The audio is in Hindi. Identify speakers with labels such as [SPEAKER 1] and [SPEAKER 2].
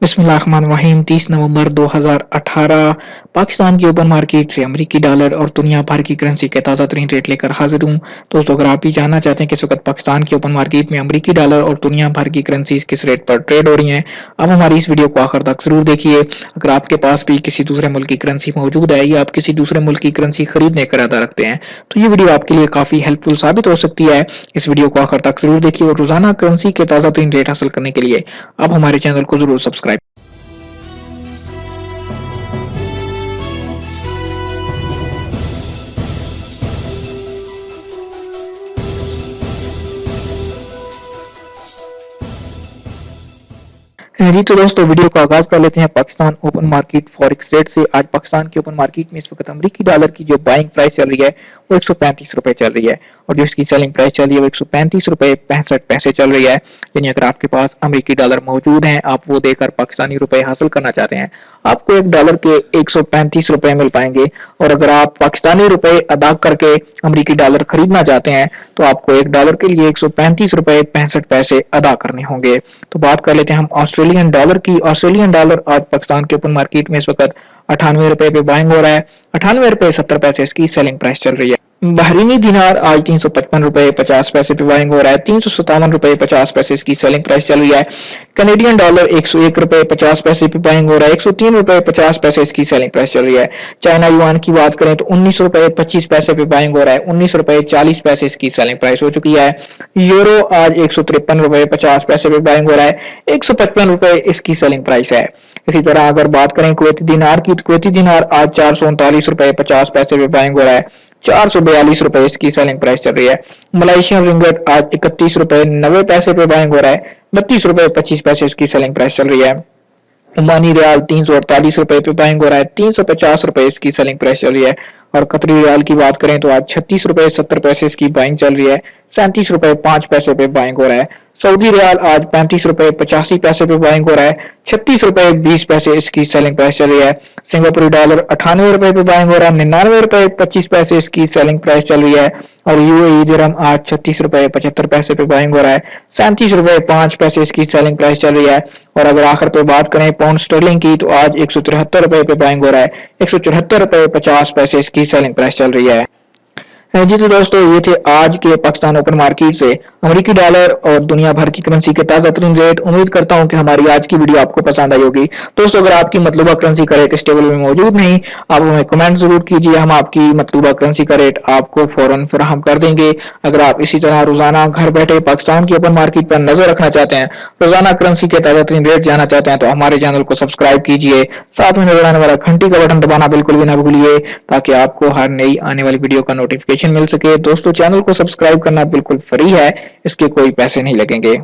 [SPEAKER 1] बिस्मिल्लाहिर्रहमानिर्रहीम 30 नवंबर 2018 पाकिस्तान की ओपन मार्केट से अमेरिकी डॉलर और दुनिया भर की करेंसी के ताज़ा तरीन रेट लेकर हाजिर हूँ। दोस्तों, अगर आप भी जानना चाहते हैं कि इस वक्त पाकिस्तान की ओपन मार्केट में अमेरिकी डॉलर और दुनिया भर की करेंसी किस रेट पर ट्रेड हो रही हैं, अब हमारी इस वीडियो को आखिर तक जरूर देखिए। अगर आपके पास भी किसी दूसरे मुल्क की करेंसी मौजूद है या आप किसी दूसरे मुल्क की करेंसी खरीदने का इरादा रखते हैं तो ये वीडियो आपके लिए काफी हेल्पफुल साबित हो सकती है। इस वीडियो को आखिर तक जरूर देखिए और रोजाना करेंसी के ताज़ा तरीन रेट हासिल करने के लिए आप हमारे चैनल को जरूर सब्सक्राइब। जी तो दोस्तों, वीडियो का आगाज कर लेते हैं Pakistan open market forex rate से। आज पाकिस्तान की ओपन मार्केट में इस वक्त अमेरिकी डॉलर की जो बाइंग प्राइस चल रही है वो 135 रुपए चल रही है और जो इसकी सेलिंग प्राइस चल रही है वो 135 रुपए 65 पैसे चल रही है। यानी अगर आपके पास अमेरिकी डॉलर मौजूद हैं, आप वो देकर पाकिस्तानी रुपए हासिल करना चाहते हैं, आपको एक डॉलर के 135 रुपए मिल पाएंगे। और अगर आप पाकिस्तानी रुपए अदा करके अमेरिकी डॉलर खरीदना चाहते हैं तो आपको एक डॉलर के लिए 135 रुपए 65 पैसे अदा करने होंगे। तो बात कर लेते हैं हम ऑस्ट्रेलियन डॉलर की। ऑस्ट्रेलियन डॉलर आज पाकिस्तान के ओपन मार्केट में इस वक्त 98 रुपए पे बाइंग हो रहा है, 98 रुपए 70 पैसे इसकी सेलिंग प्राइस चल रही है। बहरीनी दिनार आज 355 रुपए 50 पैसे पे बाइंग हो रहा है, 357 रुपए 50 पैसे इसकी सेलिंग प्राइस चल रही है। कनेडियन डॉलर 101 रुपए 50 पैसे पे बाइंग हो रहा है, 103 रुपए 50 पैसे इसकी सेलिंग प्राइस चल रही है। चाइना युआन की बात करें तो 19 रुपए 25 पैसे पे बाइंग हो रहा है, 19 रुपए 40 पैसे इसकी सेलिंग प्राइस हो चुकी है। यूरो आज 153 रुपए 50 पैसे पे बाइंग हो रहा है, 155 रुपए इसकी सेलिंग प्राइस है। इसी तरह अगर बात करें कुवैती दिनार की तो कुवैती दिनार आज 439 रुपए 50 पैसे पे बाइंग हो रहा है, 442 रुपए इसकी सेलिंग प्राइस चल रही है। मलेशियन रिंगट आज 31 रुपए 90 पैसे पे बाइंग हो रहा है, 32 रुपए 25 पैसे इसकी सेलिंग प्राइस चल रही है। ओमानी रियाल 348 रुपए पे बाइंग हो रहा है, 350 रुपए इसकी सेलिंग प्राइस चल रही है। और कतरी रियाल की बात करें तो आज 36 रुपए 70 पैसे इसकी बाइंग चल रही है, 37 रुपए 5 पैसे पे बाइंग हो रहा है। सऊदी रियाल आज 35 रुपए 85 पैसे पे बाइंग हो रहा है, 36 रुपए 20 पैसे इसकी सेलिंग प्राइस चल रही है। सिंगापुरी डॉलर 98 रुपए पे बाइंग हो रहा है, 99 रुपए 25 पैसे इसकी सेलिंग प्राइस चल रही है। और यूएई दिरहम आज 36 रुपए 75 पैसे पे बाइंग हो रहा है, 37 रुपए 5 पैसे इसकी सेलिंग प्राइस चल रही है। और अगर आखिर पे बात करें पाउंड स्टर्लिंग की तो आज 173 रुपए पे बाइंग हो रहा है, 174 रुपए 50 पैसे इसकी सेलिंग प्राइस चल रही है। जी तो दोस्तों, ये थे आज के पाकिस्तान ओपन मार्केट से अमेरिकी डॉलर और दुनिया भर की करेंसी के ताजा तरीन रेट। उम्मीद करता हूं कि हमारी आज की वीडियो आपको पसंद आई होगी। दोस्तों, अगर आपकी मतलूबा करेंसी का रेट इस टेबल में मौजूद नहीं, आप हमें कमेंट जरूर कीजिए, हम आपकी मतलूबा करेंसी का रेट आपको फौरन फराहम कर देंगे। अगर आप इसी तरह रोजाना घर बैठे पाकिस्तान की ओपन मार्केट पर नजर रखना चाहते हैं, रोजाना करेंसी के ताजा तरीन रेट जानना चाहते हैं तो हमारे चैनल को सब्सक्राइब कीजिए, साथ में नजर आने वाला घंटी का बटन दबाना बिल्कुल भी ना भूलिए ताकि आपको हर नई आने वाली वीडियो का नोटिफिकेशन मिल सके। दोस्तों, चैनल को सब्सक्राइब करना बिल्कुल फ्री है, इसके कोई पैसे नहीं लगेंगे।